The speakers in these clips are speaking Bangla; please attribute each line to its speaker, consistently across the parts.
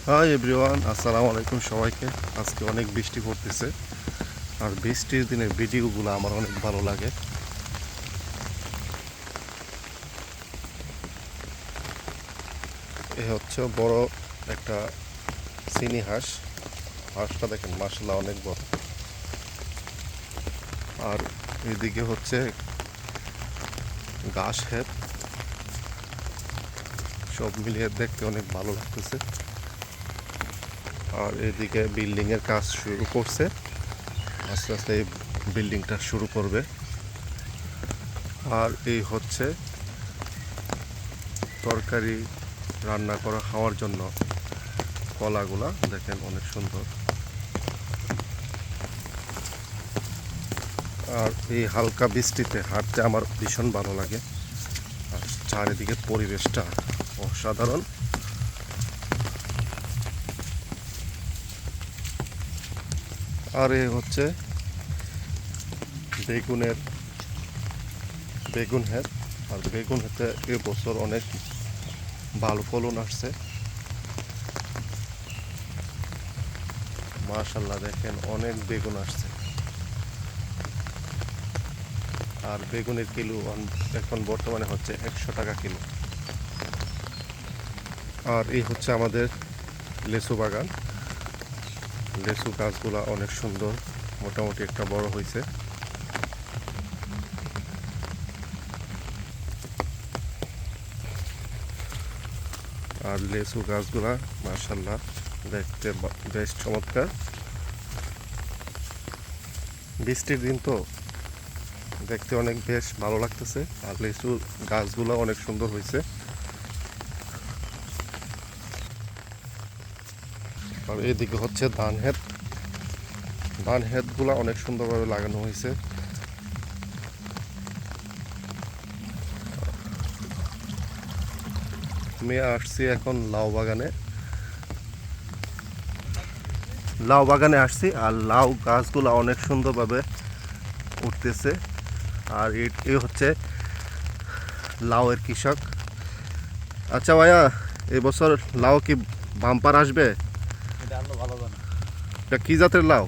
Speaker 1: হাই এভরিওয়ান, আসসালামু আলাইকুম সবাইকে। আজকে অনেক বৃষ্টি পড়তেছে, আর বৃষ্টির দিনের ভিডিওগুলো আমার অনেক ভালো লাগে। এ হচ্ছে বড় একটা চিনি হাঁস। হাঁসটা দেখেন, মাশাআল্লাহ অনেক বড়। আর এদিকে হচ্ছে ঘাস ক্ষেত, সব মিলিয়ে দেখতে অনেক ভালো লাগতেছে। আর এদিকে বিল্ডিংয়ের কাজ শুরু করছে, আস্তে আস্তে এই বিল্ডিংটা শুরু করবে। আর এই হচ্ছে তরকারি রান্না করা খাওয়ার জন্য কলাগুলা, দেখেন অনেক সুন্দর। আর এই হালকা বৃষ্টিতে হাঁটতে আমার ভীষণ ভালো লাগে। আর চারিদিকের পরিবেশটা অসাধারণ। আর এ হচ্ছে বেগুন ক্ষেত। আর বেগুন ক্ষেতে এবছর অনেক ভালো ফলন আসছে, মাশাআল্লাহ দেখেন অনেক বেগুন আসছে। আর বেগুনের কিলো এখন বর্তমানে হচ্ছে 100 টাকা কিলো। আর এই হচ্ছে আমাদের লেচু বাগান। লেচু গাছগুলা অনেক সুন্দর, মোটামুটি একটা বড় হয়েছে। আর লেচু গাছগুলা মাশাআল্লাহ দেখতে বেশ চমৎকার। বৃষ্টির দিন তো দেখতে অনেক বেশ ভালো লাগতেছে। আর লেচু গাছগুলো অনেক সুন্দর হয়েছে। আর এদিকে হচ্ছে ধান ক্ষেতগুলো অনেক সুন্দরভাবে লাগানো হয়েছে। আমি আসছি এখন লাউ বাগানে আসছি। আর লাউ গাছগুলো অনেক সুন্দরভাবে উঠতেছে। আর এ হচ্ছে লাউয়ের কৃষক। আচ্ছা ভাইয়া, এবছর লাউ কি বাম্পার আসবে?
Speaker 2: এটা আরো ভালো জানে।
Speaker 1: এটা কি জাতের লাউ?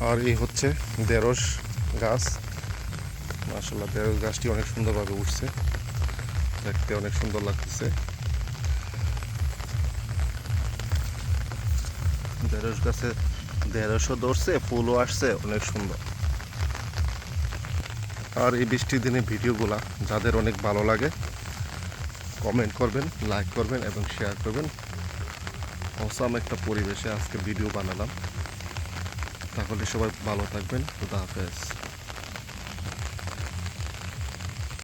Speaker 1: আর এই হচ্ছে ঢেঁড়স গাছ। মাশাআল্লাহ ঢেঁড়স গাছটি অনেক সুন্দরভাবে উঠছে, দেখতে অনেক সুন্দর লাগতেছে। ঢেঁড়স গাছে ঢেঁড়সও ধরছে, ফুলও আসছে, অনেক সুন্দর। আর এই বৃষ্টির দিনে ভিডিওগুলা যাদের অনেক ভালো লাগে কমেন্ট করবেন, লাইক করবেন এবং শেয়ার করবেন। অসাম একটা পরিবেশে আজকে ভিডিও বানালাম। তাহলে সবাই ভালো থাকবেন। খুদা হাফেজ।